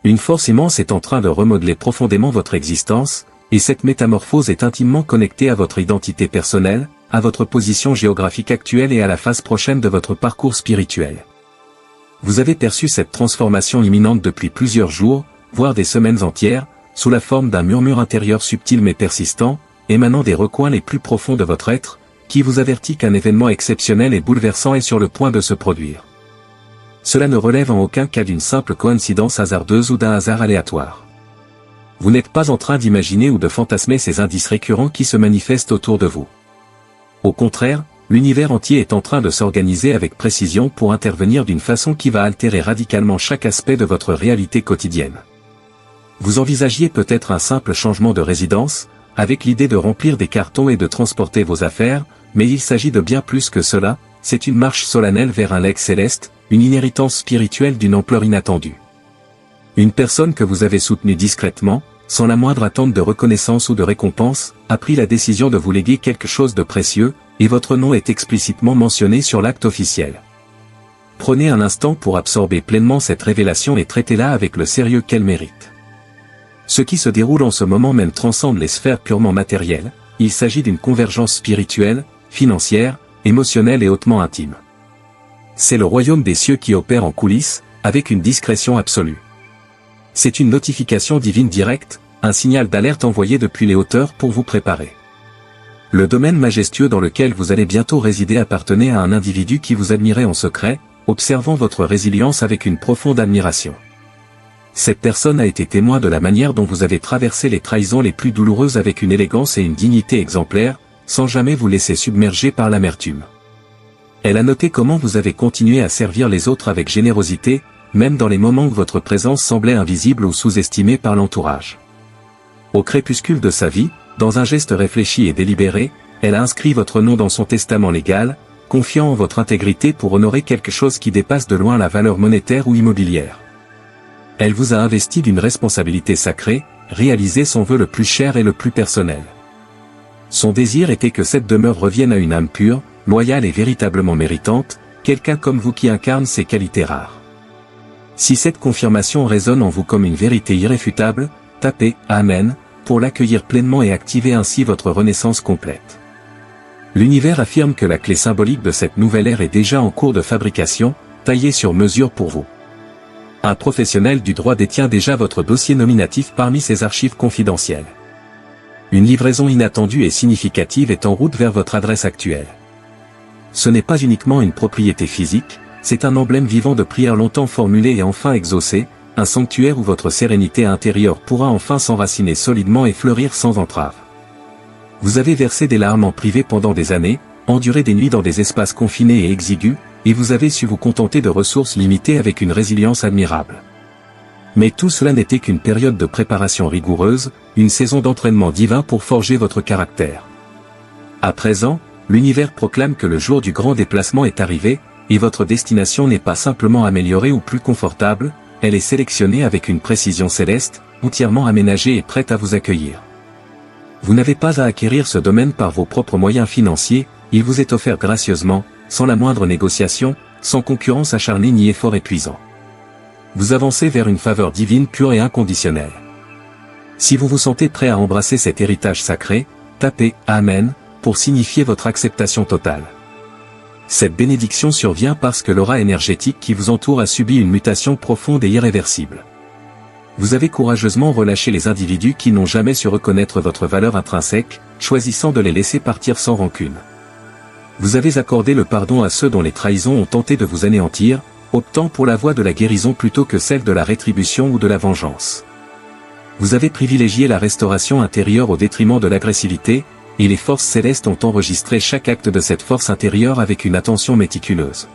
Une force immense est en train de remodeler profondément votre existence, et cette métamorphose est intimement connectée à votre identité personnelle, à votre position géographique actuelle et à la phase prochaine de votre parcours spirituel. Vous avez perçu cette transformation imminente depuis plusieurs jours, voire des semaines entières, sous la forme d'un murmure intérieur subtil mais persistant, émanant des recoins les plus profonds de votre être, qui vous avertit qu'un événement exceptionnel et bouleversant est sur le point de se produire. Cela ne relève en aucun cas d'une simple coïncidence hasardeuse ou d'un hasard aléatoire. Vous n'êtes pas en train d'imaginer ou de fantasmer ces indices récurrents qui se manifestent autour de vous. Au contraire, l'univers entier est en train de s'organiser avec précision pour intervenir d'une façon qui va altérer radicalement chaque aspect de votre réalité quotidienne. Vous envisagiez peut-être un simple changement de résidence, avec l'idée de remplir des cartons et de transporter vos affaires, mais il s'agit de bien plus que cela, c'est une marche solennelle vers un legs céleste, une inhéritance spirituelle d'une ampleur inattendue. Une personne que vous avez soutenue discrètement, sans la moindre attente de reconnaissance ou de récompense, a pris la décision de vous léguer quelque chose de précieux, et votre nom est explicitement mentionné sur l'acte officiel. Prenez un instant pour absorber pleinement cette révélation et traitez-la avec le sérieux qu'elle mérite. Ce qui se déroule en ce moment même transcende les sphères purement matérielles, il s'agit d'une convergence spirituelle, financière, émotionnelle et hautement intime. C'est le royaume des cieux qui opère en coulisses, avec une discrétion absolue. C'est une notification divine directe, un signal d'alerte envoyé depuis les hauteurs pour vous préparer. Le domaine majestueux dans lequel vous allez bientôt résider appartenait à un individu qui vous admirait en secret, observant votre résilience avec une profonde admiration. Cette personne a été témoin de la manière dont vous avez traversé les trahisons les plus douloureuses avec une élégance et une dignité exemplaires, sans jamais vous laisser submerger par l'amertume. Elle a noté comment vous avez continué à servir les autres avec générosité, même dans les moments où votre présence semblait invisible ou sous-estimée par l'entourage. Au crépuscule de sa vie, dans un geste réfléchi et délibéré, elle a inscrit votre nom dans son testament légal, confiant en votre intégrité pour honorer quelque chose qui dépasse de loin la valeur monétaire ou immobilière. Elle vous a investi d'une responsabilité sacrée, réaliser son vœu le plus cher et le plus personnel. Son désir était que cette demeure revienne à une âme pure, loyale et véritablement méritante, quelqu'un comme vous qui incarne ces qualités rares. Si cette confirmation résonne en vous comme une vérité irréfutable, tapez « Amen » pour l'accueillir pleinement et activer ainsi votre renaissance complète. L'univers affirme que la clé symbolique de cette nouvelle ère est déjà en cours de fabrication, taillée sur mesure pour vous. Un professionnel du droit détient déjà votre dossier nominatif parmi ses archives confidentielles. Une livraison inattendue et significative est en route vers votre adresse actuelle. Ce n'est pas uniquement une propriété physique, c'est un emblème vivant de prières longtemps formulées et enfin exaucées, un sanctuaire où votre sérénité intérieure pourra enfin s'enraciner solidement et fleurir sans entrave. Vous avez versé des larmes en privé pendant des années, enduré des nuits dans des espaces confinés et exigus, et vous avez su vous contenter de ressources limitées avec une résilience admirable. Mais tout cela n'était qu'une période de préparation rigoureuse, une saison d'entraînement divin pour forger votre caractère. À présent, l'univers proclame que le jour du grand déplacement est arrivé, et votre destination n'est pas simplement améliorée ou plus confortable, elle est sélectionnée avec une précision céleste, entièrement aménagée et prête à vous accueillir. Vous n'avez pas à acquérir ce domaine par vos propres moyens financiers, il vous est offert gracieusement, sans la moindre négociation, sans concurrence acharnée ni effort épuisant. Vous avancez vers une faveur divine pure et inconditionnelle. Si vous vous sentez prêt à embrasser cet héritage sacré, tapez « Amen » pour signifier votre acceptation totale. Cette bénédiction survient parce que l'aura énergétique qui vous entoure a subi une mutation profonde et irréversible. Vous avez courageusement relâché les individus qui n'ont jamais su reconnaître votre valeur intrinsèque, choisissant de les laisser partir sans rancune. Vous avez accordé le pardon à ceux dont les trahisons ont tenté de vous anéantir, optant pour la voie de la guérison plutôt que celle de la rétribution ou de la vengeance. Vous avez privilégié la restauration intérieure au détriment de l'agressivité, et les forces célestes ont enregistré chaque acte de cette force intérieure avec une attention méticuleuse.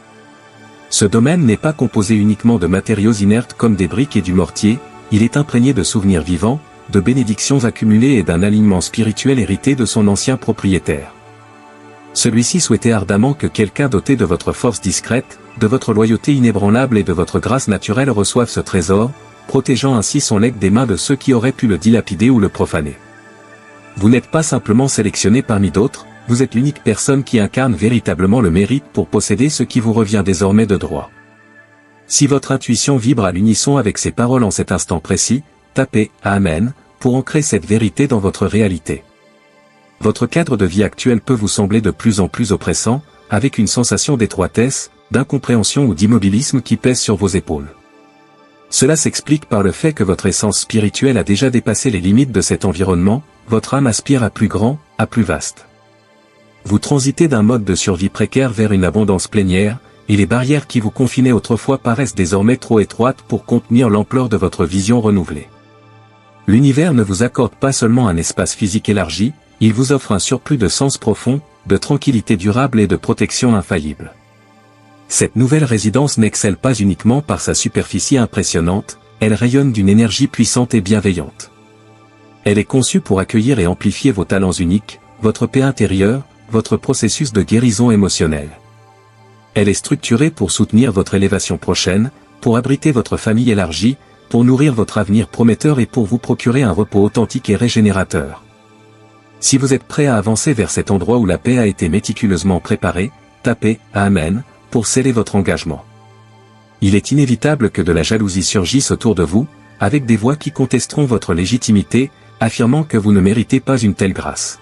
Ce domaine n'est pas composé uniquement de matériaux inertes comme des briques et du mortier, il est imprégné de souvenirs vivants, de bénédictions accumulées et d'un alignement spirituel hérité de son ancien propriétaire. Celui-ci souhaitait ardemment que quelqu'un doté de votre force discrète, de votre loyauté inébranlable et de votre grâce naturelle reçoive ce trésor, protégeant ainsi son legs des mains de ceux qui auraient pu le dilapider ou le profaner. Vous n'êtes pas simplement sélectionné parmi d'autres, vous êtes l'unique personne qui incarne véritablement le mérite pour posséder ce qui vous revient désormais de droit. Si votre intuition vibre à l'unisson avec ces paroles en cet instant précis, tapez « Amen » pour ancrer cette vérité dans votre réalité. Votre cadre de vie actuel peut vous sembler de plus en plus oppressant, avec une sensation d'étroitesse, d'incompréhension ou d'immobilisme qui pèse sur vos épaules. Cela s'explique par le fait que votre essence spirituelle a déjà dépassé les limites de cet environnement, votre âme aspire à plus grand, à plus vaste. Vous transitez d'un mode de survie précaire vers une abondance plénière, et les barrières qui vous confinaient autrefois paraissent désormais trop étroites pour contenir l'ampleur de votre vision renouvelée. L'univers ne vous accorde pas seulement un espace physique élargi, il vous offre un surplus de sens profond, de tranquillité durable et de protection infaillible. Cette nouvelle résidence n'excelle pas uniquement par sa superficie impressionnante, elle rayonne d'une énergie puissante et bienveillante. Elle est conçue pour accueillir et amplifier vos talents uniques, votre paix intérieure, votre processus de guérison émotionnelle. Elle est structurée pour soutenir votre élévation prochaine, pour abriter votre famille élargie, pour nourrir votre avenir prometteur et pour vous procurer un repos authentique et régénérateur. Si vous êtes prêt à avancer vers cet endroit où la paix a été méticuleusement préparée, tapez « Amen » pour sceller votre engagement. Il est inévitable que de la jalousie surgisse autour de vous, avec des voix qui contesteront votre légitimité, affirmant que vous ne méritez pas une telle grâce.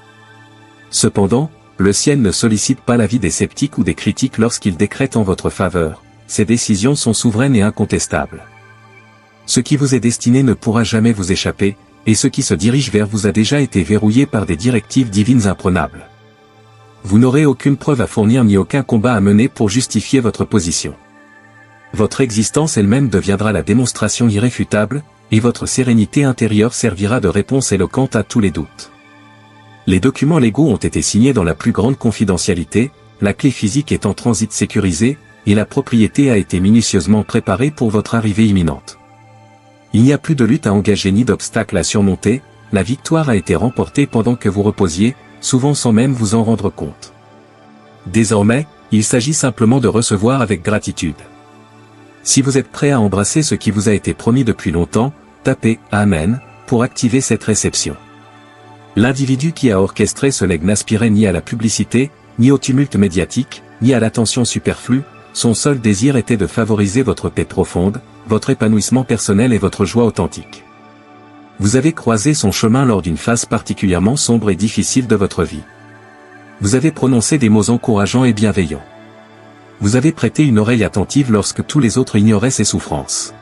Cependant, le ciel ne sollicite pas l'avis des sceptiques ou des critiques lorsqu'il décrète en votre faveur, ses décisions sont souveraines et incontestables. Ce qui vous est destiné ne pourra jamais vous échapper, et ce qui se dirige vers vous a déjà été verrouillé par des directives divines imprenables. Vous n'aurez aucune preuve à fournir ni aucun combat à mener pour justifier votre position. Votre existence elle-même deviendra la démonstration irréfutable, et votre sérénité intérieure servira de réponse éloquente à tous les doutes. Les documents légaux ont été signés dans la plus grande confidentialité, la clé physique est en transit sécurisé, et la propriété a été minutieusement préparée pour votre arrivée imminente. Il n'y a plus de lutte à engager ni d'obstacle à surmonter, la victoire a été remportée pendant que vous reposiez, souvent sans même vous en rendre compte. Désormais, il s'agit simplement de recevoir avec gratitude. Si vous êtes prêt à embrasser ce qui vous a été promis depuis longtemps, tapez « Amen » pour activer cette réception. L'individu qui a orchestré ce legs n'aspirait ni à la publicité, ni au tumulte médiatique, ni à l'attention superflue, son seul désir était de favoriser votre paix profonde, votre épanouissement personnel et votre joie authentique. Vous avez croisé son chemin lors d'une phase particulièrement sombre et difficile de votre vie. Vous avez prononcé des mots encourageants et bienveillants. Vous avez prêté une oreille attentive lorsque tous les autres ignoraient ses souffrances.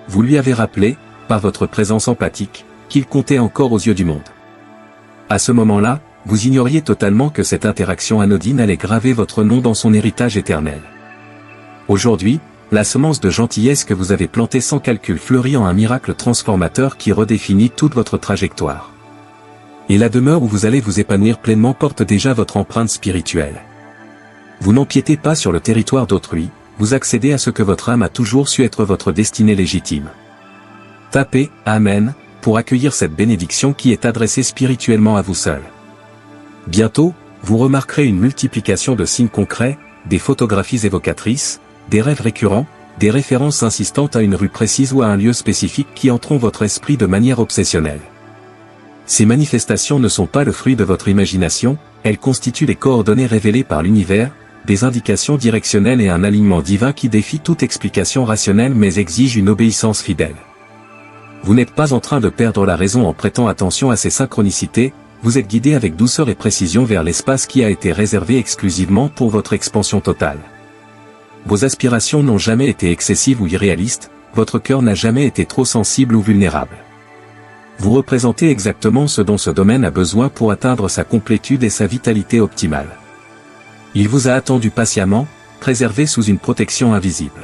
Vous lui avez rappelé, par votre présence empathique, qu'il comptait encore aux yeux du monde. À ce moment-là, vous ignoriez totalement que cette interaction anodine allait graver votre nom dans son héritage éternel. Aujourd'hui, la semence de gentillesse que vous avez plantée sans calcul fleurit en un miracle transformateur qui redéfinit toute votre trajectoire. Et la demeure où vous allez vous épanouir pleinement porte déjà votre empreinte spirituelle. Vous n'empiétez pas sur le territoire d'autrui, vous accédez à ce que votre âme a toujours su être votre destinée légitime. Tapez « Amen » pour accueillir cette bénédiction qui est adressée spirituellement à vous seul. Bientôt, vous remarquerez une multiplication de signes concrets, des photographies évocatrices, des rêves récurrents, des références insistantes à une rue précise ou à un lieu spécifique qui entreront votre esprit de manière obsessionnelle. Ces manifestations ne sont pas le fruit de votre imagination, elles constituent les coordonnées révélées par l'univers, des indications directionnelles et un alignement divin qui défie toute explication rationnelle mais exige une obéissance fidèle. Vous n'êtes pas en train de perdre la raison en prêtant attention à ces synchronicités, vous êtes guidé avec douceur et précision vers l'espace qui a été réservé exclusivement pour votre expansion totale. Vos aspirations n'ont jamais été excessives ou irréalistes, votre cœur n'a jamais été trop sensible ou vulnérable. Vous représentez exactement ce dont ce domaine a besoin pour atteindre sa complétude et sa vitalité optimale. Il vous a attendu patiemment, préservé sous une protection invisible.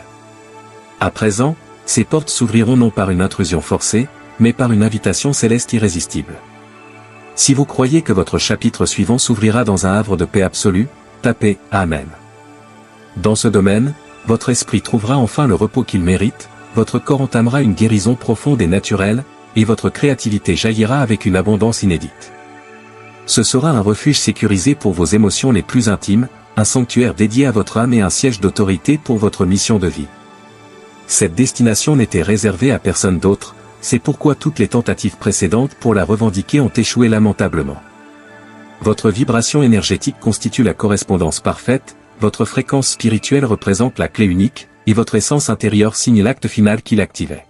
À présent, ces portes s'ouvriront non par une intrusion forcée, mais par une invitation céleste irrésistible. Si vous croyez que votre chapitre suivant s'ouvrira dans un havre de paix absolue, tapez « Amen ». Dans ce domaine, votre esprit trouvera enfin le repos qu'il mérite, votre corps entamera une guérison profonde et naturelle, et votre créativité jaillira avec une abondance inédite. Ce sera un refuge sécurisé pour vos émotions les plus intimes, un sanctuaire dédié à votre âme et un siège d'autorité pour votre mission de vie. Cette destination n'était réservée à personne d'autre, c'est pourquoi toutes les tentatives précédentes pour la revendiquer ont échoué lamentablement. Votre vibration énergétique constitue la correspondance parfaite, votre fréquence spirituelle représente la clé unique, et votre essence intérieure signe l'acte final qui l'activait.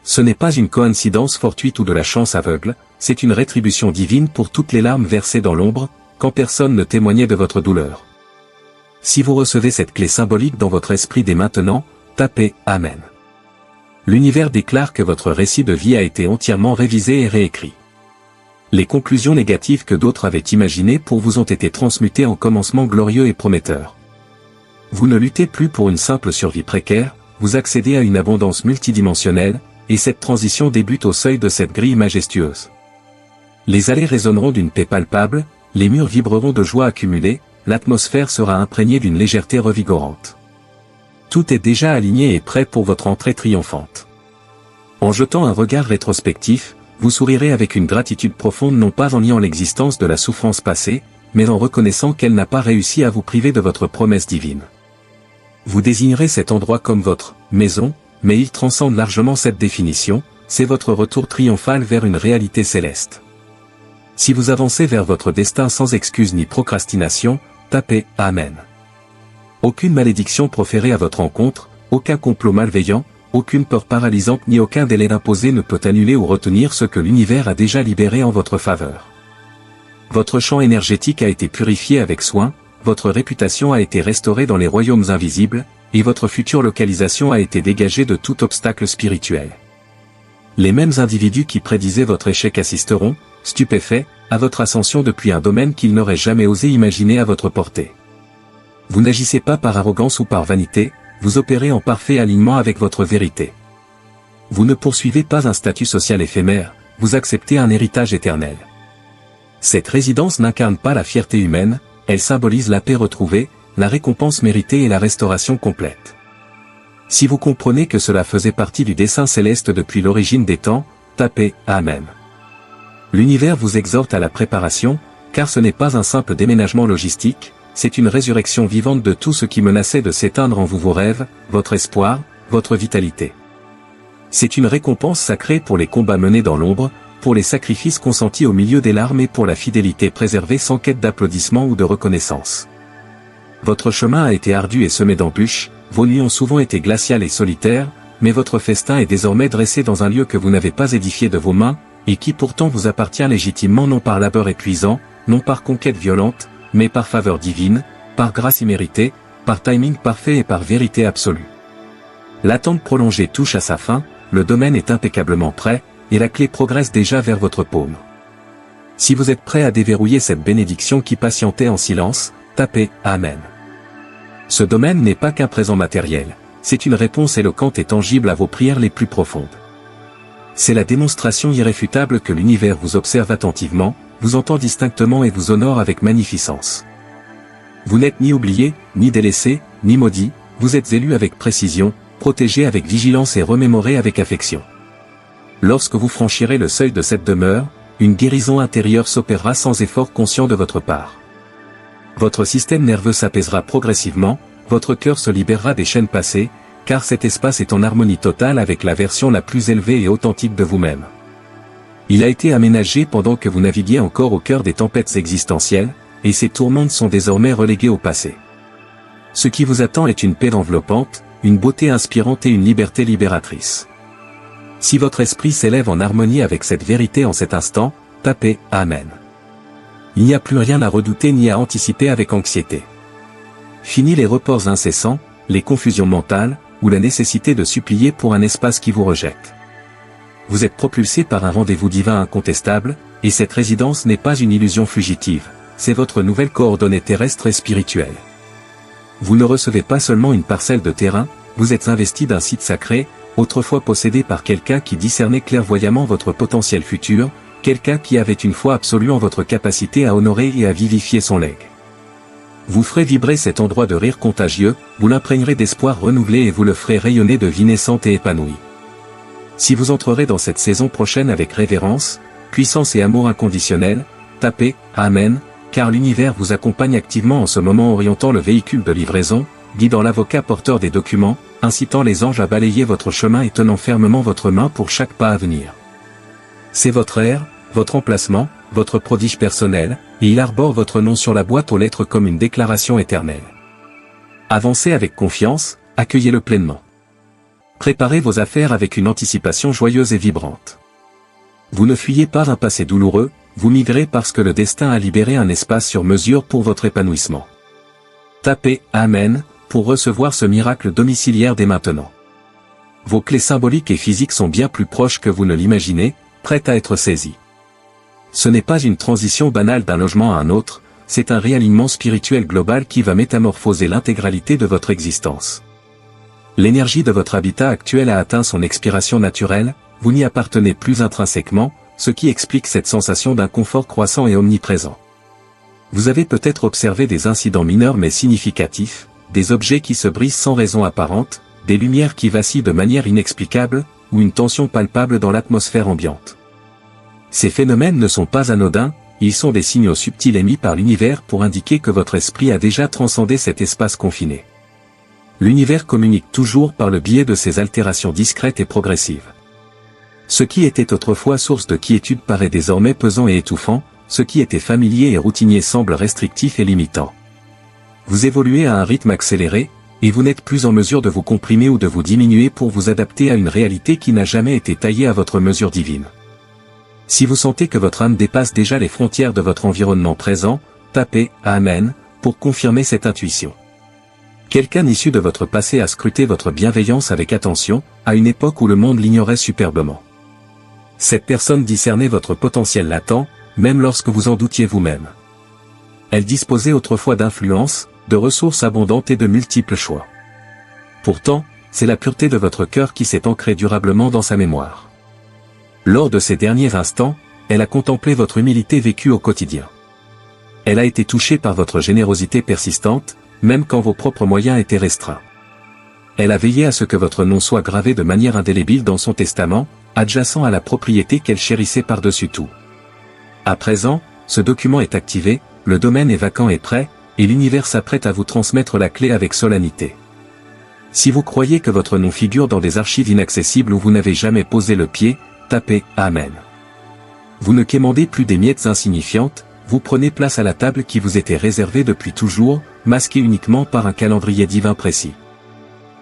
Ce n'est pas une coïncidence fortuite ou de la chance aveugle, c'est une rétribution divine pour toutes les larmes versées dans l'ombre, quand personne ne témoignait de votre douleur. Si vous recevez cette clé symbolique dans votre esprit dès maintenant, tapez « Amen ». L'univers déclare que votre récit de vie a été entièrement révisé et réécrit. Les conclusions négatives que d'autres avaient imaginées pour vous ont été transmutées en commencements glorieux et prometteurs. Vous ne luttez plus pour une simple survie précaire, vous accédez à une abondance multidimensionnelle, et cette transition débute au seuil de cette grille majestueuse. Les allées résonneront d'une paix palpable, les murs vibreront de joie accumulée, l'atmosphère sera imprégnée d'une légèreté revigorante. Tout est déjà aligné et prêt pour votre entrée triomphante. En jetant un regard rétrospectif, vous sourirez avec une gratitude profonde non pas en niant l'existence de la souffrance passée, mais en reconnaissant qu'elle n'a pas réussi à vous priver de votre promesse divine. Vous désignerez cet endroit comme votre « maison », mais il transcende largement cette définition, c'est votre retour triomphal vers une réalité céleste. Si vous avancez vers votre destin sans excuse ni procrastination, tapez « Amen ». Aucune malédiction proférée à votre encontre, aucun complot malveillant, aucune peur paralysante ni aucun délai imposé ne peut annuler ou retenir ce que l'univers a déjà libéré en votre faveur. Votre champ énergétique a été purifié avec soin, votre réputation a été restaurée dans les royaumes invisibles, et votre future localisation a été dégagée de tout obstacle spirituel. Les mêmes individus qui prédisaient votre échec assisteront, stupéfaits, à votre ascension depuis un domaine qu'ils n'auraient jamais osé imaginer à votre portée. Vous n'agissez pas par arrogance ou par vanité, vous opérez en parfait alignement avec votre vérité. Vous ne poursuivez pas un statut social éphémère, vous acceptez un héritage éternel. Cette résidence n'incarne pas la fierté humaine, elle symbolise la paix retrouvée, la récompense méritée et la restauration complète. Si vous comprenez que cela faisait partie du dessein céleste depuis l'origine des temps, tapez « Amen ». L'univers vous exhorte à la préparation, car ce n'est pas un simple déménagement logistique, c'est une résurrection vivante de tout ce qui menaçait de s'éteindre en vous, vos rêves, votre espoir, votre vitalité. C'est une récompense sacrée pour les combats menés dans l'ombre, pour les sacrifices consentis au milieu des larmes et pour la fidélité préservée sans quête d'applaudissements ou de reconnaissance. Votre chemin a été ardu et semé d'embûches, vos nuits ont souvent été glaciales et solitaires, mais votre festin est désormais dressé dans un lieu que vous n'avez pas édifié de vos mains, et qui pourtant vous appartient légitimement non par labeur épuisant, non par conquête violente, mais par faveur divine, par grâce imméritée, par timing parfait et par vérité absolue. L'attente prolongée touche à sa fin, le domaine est impeccablement prêt, et la clé progresse déjà vers votre paume. Si vous êtes prêt à déverrouiller cette bénédiction qui patientait en silence, tapez « Amen ». Ce domaine n'est pas qu'un présent matériel, c'est une réponse éloquente et tangible à vos prières les plus profondes. C'est la démonstration irréfutable que l'univers vous observe attentivement, vous entend distinctement et vous honore avec magnificence. Vous n'êtes ni oublié, ni délaissé, ni maudit, vous êtes élu avec précision, protégé avec vigilance et remémoré avec affection. Lorsque vous franchirez le seuil de cette demeure, une guérison intérieure s'opérera sans effort conscient de votre part. Votre système nerveux s'apaisera progressivement, votre cœur se libérera des chaînes passées, car cet espace est en harmonie totale avec la version la plus élevée et authentique de vous-même. Il a été aménagé pendant que vous naviguiez encore au cœur des tempêtes existentielles, et ces tourmentes sont désormais reléguées au passé. Ce qui vous attend est une paix enveloppante, une beauté inspirante et une liberté libératrice. Si votre esprit s'élève en harmonie avec cette vérité en cet instant, tapez « Amen ». Il n'y a plus rien à redouter ni à anticiper avec anxiété. Fini les reports incessants, les confusions mentales, ou la nécessité de supplier pour un espace qui vous rejette. Vous êtes propulsé par un rendez-vous divin incontestable, et cette résidence n'est pas une illusion fugitive, c'est votre nouvelle coordonnée terrestre et spirituelle. Vous ne recevez pas seulement une parcelle de terrain, vous êtes investi d'un site sacré, autrefois possédé par quelqu'un qui discernait clairvoyamment votre potentiel futur, quelqu'un qui avait une foi absolue en votre capacité à honorer et à vivifier son legs. Vous ferez vibrer cet endroit de rire contagieux, vous l'imprégnerez d'espoir renouvelé et vous le ferez rayonner de vie naissante et épanouie. Si vous entrerez dans cette saison prochaine avec révérence, puissance et amour inconditionnel, tapez « Amen », car l'univers vous accompagne activement en ce moment, orientant le véhicule de livraison, guidant l'avocat porteur des documents, incitant les anges à balayer votre chemin et tenant fermement votre main pour chaque pas à venir. C'est votre ère, votre emplacement, votre prodige personnel, et il arbore votre nom sur la boîte aux lettres comme une déclaration éternelle. Avancez avec confiance, accueillez-le pleinement. Préparez vos affaires avec une anticipation joyeuse et vibrante. Vous ne fuyez pas un passé douloureux, vous migrez parce que le destin a libéré un espace sur mesure pour votre épanouissement. Tapez « Amen » pour recevoir ce miracle domiciliaire dès maintenant. Vos clés symboliques et physiques sont bien plus proches que vous ne l'imaginez, prêtes à être saisies. Ce n'est pas une transition banale d'un logement à un autre, c'est un réalignement spirituel global qui va métamorphoser l'intégralité de votre existence. L'énergie de votre habitat actuel a atteint son expiration naturelle, vous n'y appartenez plus intrinsèquement, ce qui explique cette sensation d'inconfort croissant et omniprésent. Vous avez peut-être observé des incidents mineurs mais significatifs, des objets qui se brisent sans raison apparente, des lumières qui vacillent de manière inexplicable, ou une tension palpable dans l'atmosphère ambiante. Ces phénomènes ne sont pas anodins, ils sont des signaux subtils émis par l'univers pour indiquer que votre esprit a déjà transcendé cet espace confiné. L'univers communique toujours par le biais de ces altérations discrètes et progressives. Ce qui était autrefois source de quiétude paraît désormais pesant et étouffant, ce qui était familier et routinier semble restrictif et limitant. Vous évoluez à un rythme accéléré, et vous n'êtes plus en mesure de vous comprimer ou de vous diminuer pour vous adapter à une réalité qui n'a jamais été taillée à votre mesure divine. Si vous sentez que votre âme dépasse déjà les frontières de votre environnement présent, tapez « Amen » pour confirmer cette intuition. Quelqu'un issu de votre passé a scruté votre bienveillance avec attention, à une époque où le monde l'ignorait superbement. Cette personne discernait votre potentiel latent, même lorsque vous en doutiez vous-même. Elle disposait autrefois d'influence, de ressources abondantes et de multiples choix. Pourtant, c'est la pureté de votre cœur qui s'est ancrée durablement dans sa mémoire. Lors de ces derniers instants, elle a contemplé votre humilité vécue au quotidien. Elle a été touchée par votre générosité persistante, même quand vos propres moyens étaient restreints. Elle a veillé à ce que votre nom soit gravé de manière indélébile dans son testament, adjacent à la propriété qu'elle chérissait par-dessus tout. À présent, ce document est activé, le domaine est vacant et prêt, et l'univers s'apprête à vous transmettre la clé avec solennité. Si vous croyez que votre nom figure dans des archives inaccessibles où vous n'avez jamais posé le pied, tapez « Amen ». Vous ne quémandez plus des miettes insignifiantes, vous prenez place à la table qui vous était réservée depuis toujours, masquée uniquement par un calendrier divin précis.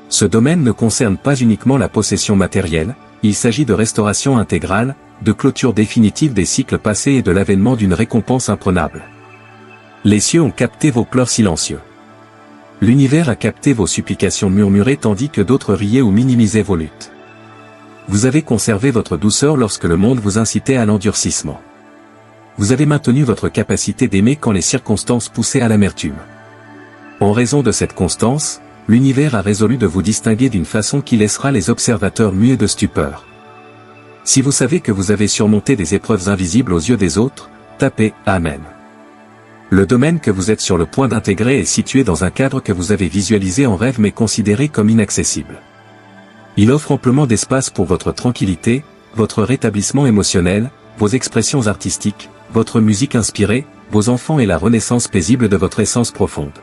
Ce domaine ne concerne pas uniquement la possession matérielle, il s'agit de restauration intégrale, de clôture définitive des cycles passés et de l'avènement d'une récompense imprenable. Les cieux ont capté vos pleurs silencieux. L'univers a capté vos supplications murmurées tandis que d'autres riaient ou minimisaient vos luttes. Vous avez conservé votre douceur lorsque le monde vous incitait à l'endurcissement. Vous avez maintenu votre capacité d'aimer quand les circonstances poussaient à l'amertume. En raison de cette constance, l'univers a résolu de vous distinguer d'une façon qui laissera les observateurs muets de stupeur. Si vous savez que vous avez surmonté des épreuves invisibles aux yeux des autres, tapez « Amen ». Le domaine que vous êtes sur le point d'intégrer est situé dans un cadre que vous avez visualisé en rêve mais considéré comme inaccessible. Il offre amplement d'espace pour votre tranquillité, votre rétablissement émotionnel, vos expressions artistiques, votre musique inspirée, vos enfants et la renaissance paisible de votre essence profonde.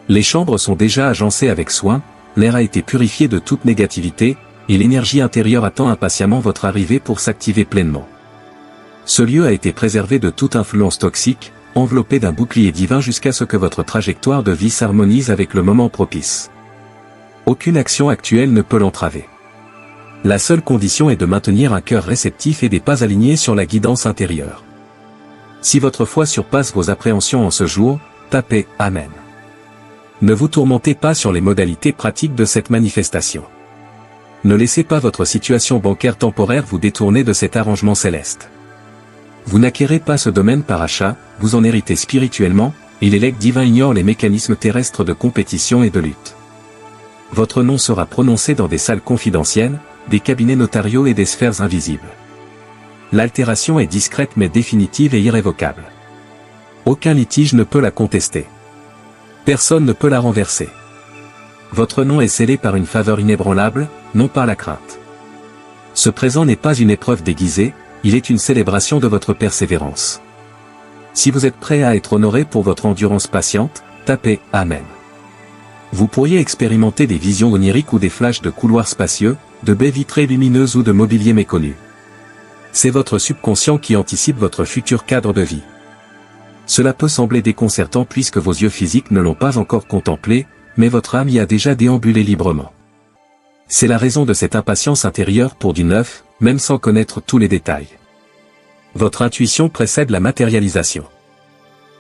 Les chambres sont déjà agencées avec soin, l'air a été purifié de toute négativité, et l'énergie intérieure attend impatiemment votre arrivée pour s'activer pleinement. Ce lieu a été préservé de toute influence toxique, enveloppé d'un bouclier divin jusqu'à ce que votre trajectoire de vie s'harmonise avec le moment propice. Aucune action actuelle ne peut l'entraver. La seule condition est de maintenir un cœur réceptif et des pas alignés sur la guidance intérieure. Si votre foi surpasse vos appréhensions en ce jour, tapez « Amen ». Ne vous tourmentez pas sur les modalités pratiques de cette manifestation. Ne laissez pas votre situation bancaire temporaire vous détourner de cet arrangement céleste. Vous n'acquérez pas ce domaine par achat, vous en héritez spirituellement, et les legs divins ignorent les mécanismes terrestres de compétition et de lutte. Votre nom sera prononcé dans des salles confidentielles, des cabinets notariaux et des sphères invisibles. L'altération est discrète mais définitive et irrévocable. Aucun litige ne peut la contester. Personne ne peut la renverser. Votre nom est scellé par une faveur inébranlable, non par la crainte. Ce présent n'est pas une épreuve déguisée, il est une célébration de votre persévérance. Si vous êtes prêt à être honoré pour votre endurance patiente, tapez « Amen ». Vous pourriez expérimenter des visions oniriques ou des flashs de couloirs spacieux, de baies vitrées lumineuses ou de mobilier méconnu. C'est votre subconscient qui anticipe votre futur cadre de vie. Cela peut sembler déconcertant puisque vos yeux physiques ne l'ont pas encore contemplé, mais votre âme y a déjà déambulé librement. C'est la raison de cette impatience intérieure pour du neuf, même sans connaître tous les détails. Votre intuition précède la matérialisation.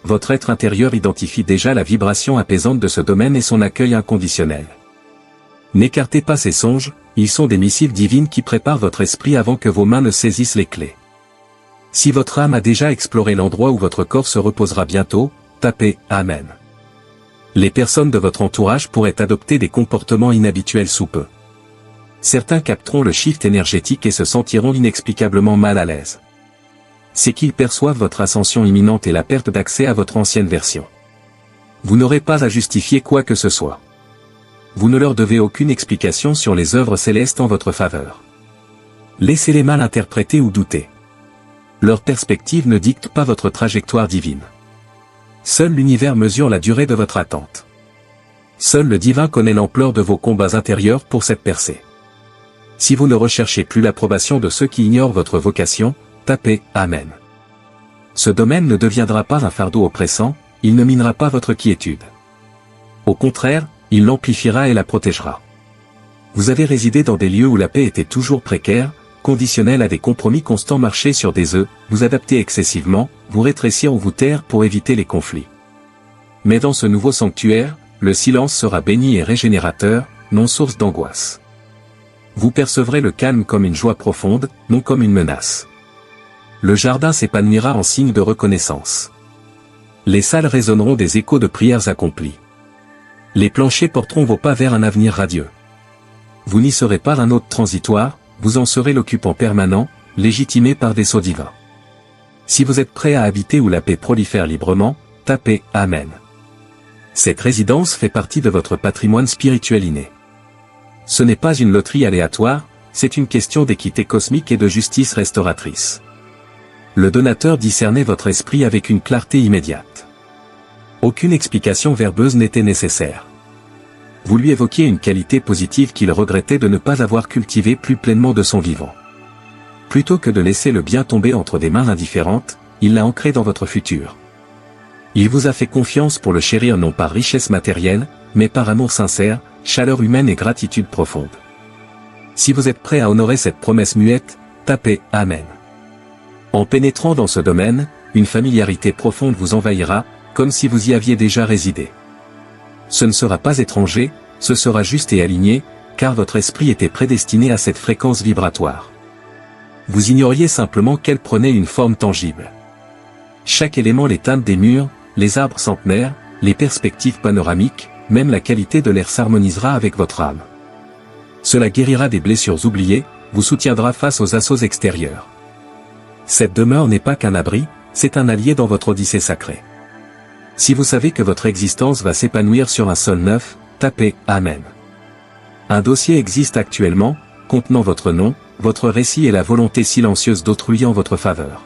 Votre être intérieur identifie déjà la vibration apaisante de ce domaine et son accueil inconditionnel. N'écartez pas ces songes, ils sont des missives divines qui préparent votre esprit avant que vos mains ne saisissent les clés. Si votre âme a déjà exploré l'endroit où votre corps se reposera bientôt, tapez « Amen ». Les personnes de votre entourage pourraient adopter des comportements inhabituels sous peu. Certains capteront le shift énergétique et se sentiront inexplicablement mal à l'aise. C'est qu'ils perçoivent votre ascension imminente et la perte d'accès à votre ancienne version. Vous n'aurez pas à justifier quoi que ce soit. Vous ne leur devez aucune explication sur les œuvres célestes en votre faveur. Laissez-les mal interpréter ou douter. Leur perspective ne dicte pas votre trajectoire divine. Seul l'univers mesure la durée de votre attente. Seul le divin connaît l'ampleur de vos combats intérieurs pour cette percée. Si vous ne recherchez plus l'approbation de ceux qui ignorent votre vocation, tapez « Amen ». Ce domaine ne deviendra pas un fardeau oppressant, il ne minera pas votre quiétude. Au contraire, il l'amplifiera et la protégera. Vous avez résidé dans des lieux où la paix était toujours précaire, conditionnelle à des compromis constants, marcher sur des œufs, vous adapter excessivement, vous rétrécir ou vous taire pour éviter les conflits. Mais dans ce nouveau sanctuaire, le silence sera béni et régénérateur, non source d'angoisse. Vous percevrez le calme comme une joie profonde, non comme une menace. Le jardin s'épanouira en signe de reconnaissance. Les salles résonneront des échos de prières accomplies. Les planchers porteront vos pas vers un avenir radieux. Vous n'y serez pas un hôte transitoire, vous en serez l'occupant permanent, légitimé par des sceaux divins. Si vous êtes prêt à habiter où la paix prolifère librement, tapez « Amen ». Cette résidence fait partie de votre patrimoine spirituel inné. Ce n'est pas une loterie aléatoire, c'est une question d'équité cosmique et de justice restauratrice. Le donateur discernait votre esprit avec une clarté immédiate. Aucune explication verbeuse n'était nécessaire. Vous lui évoquiez une qualité positive qu'il regrettait de ne pas avoir cultivée plus pleinement de son vivant. Plutôt que de laisser le bien tomber entre des mains indifférentes, il l'a ancré dans votre futur. Il vous a fait confiance pour le chérir non par richesse matérielle, mais par amour sincère, chaleur humaine et gratitude profonde. Si vous êtes prêt à honorer cette promesse muette, tapez « Amen ». En pénétrant dans ce domaine, une familiarité profonde vous envahira, comme si vous y aviez déjà résidé. Ce ne sera pas étranger, ce sera juste et aligné, car votre esprit était prédestiné à cette fréquence vibratoire. Vous ignoriez simplement qu'elle prenait une forme tangible. Chaque élément, les teintes des murs, les arbres centenaires, les perspectives panoramiques, même la qualité de l'air s'harmonisera avec votre âme. Cela guérira des blessures oubliées, vous soutiendra face aux assauts extérieurs. Cette demeure n'est pas qu'un abri, c'est un allié dans votre odyssée sacrée. Si vous savez que votre existence va s'épanouir sur un sol neuf, tapez « Amen ». Un dossier existe actuellement, contenant votre nom, votre récit et la volonté silencieuse d'autrui en votre faveur.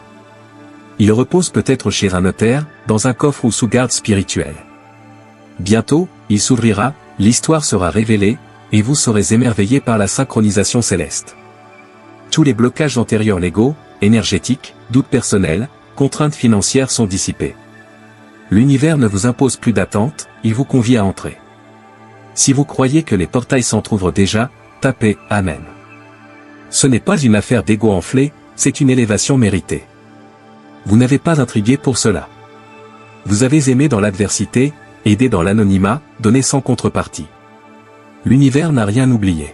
Il repose peut-être chez un notaire, dans un coffre ou sous garde spirituelle. Bientôt, il s'ouvrira, l'histoire sera révélée, et vous serez émerveillé par la synchronisation céleste. Tous les blocages antérieurs légaux, énergétiques, doutes personnels, contraintes financières sont dissipés. L'univers ne vous impose plus d'attente, il vous convie à entrer. Si vous croyez que les portails s'entr'ouvrent déjà, tapez « Amen ». Ce n'est pas une affaire d'ego enflé, c'est une élévation méritée. Vous n'avez pas intrigué pour cela. Vous avez aimé dans l'adversité, aidé dans l'anonymat, donné sans contrepartie. L'univers n'a rien oublié.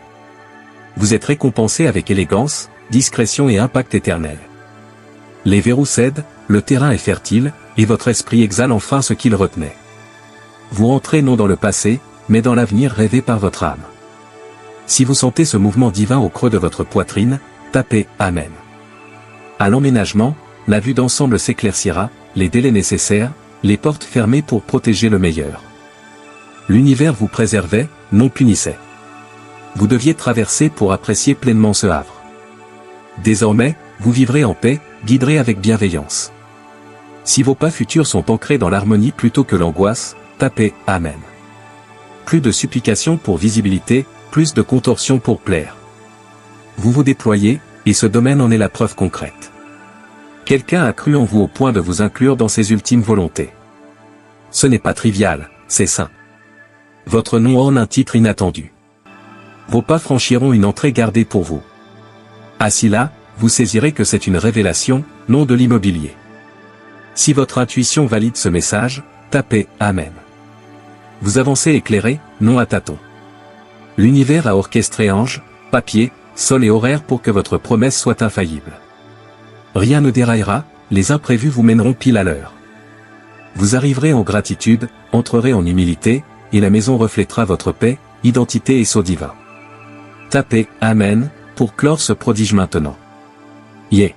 Vous êtes récompensé avec élégance, discrétion et impact éternel. Les verrous cèdent, le terrain est fertile, et votre esprit exhale enfin ce qu'il retenait. Vous entrez non dans le passé, mais dans l'avenir rêvé par votre âme. Si vous sentez ce mouvement divin au creux de votre poitrine, tapez « Amen ». À l'emménagement, la vue d'ensemble s'éclaircira, les délais nécessaires, les portes fermées pour protéger le meilleur. L'univers vous préservait, non punissait. Vous deviez traverser pour apprécier pleinement ce havre. Désormais, vous vivrez en paix, guiderez avec bienveillance. Si vos pas futurs sont ancrés dans l'harmonie plutôt que l'angoisse, tapez « Amen ». Plus de supplications pour visibilité, plus de contorsions pour plaire. Vous vous déployez, et ce domaine en est la preuve concrète. Quelqu'un a cru en vous au point de vous inclure dans ses ultimes volontés. Ce n'est pas trivial, c'est sain. Votre nom orne un titre inattendu. Vos pas franchiront une entrée gardée pour vous. Assis là, vous saisirez que c'est une révélation, non de l'immobilier. Si votre intuition valide ce message, tapez « Amen ». Vous avancez éclairé, non à tâtons. L'univers a orchestré anges, papier, sol et horaire pour que votre promesse soit infaillible. Rien ne déraillera, les imprévus vous mèneront pile à l'heure. Vous arriverez en gratitude, entrerez en humilité, et la maison reflètera votre paix, identité et sceau divin. Tapez « Amen » pour clore ce prodige maintenant. Yeah.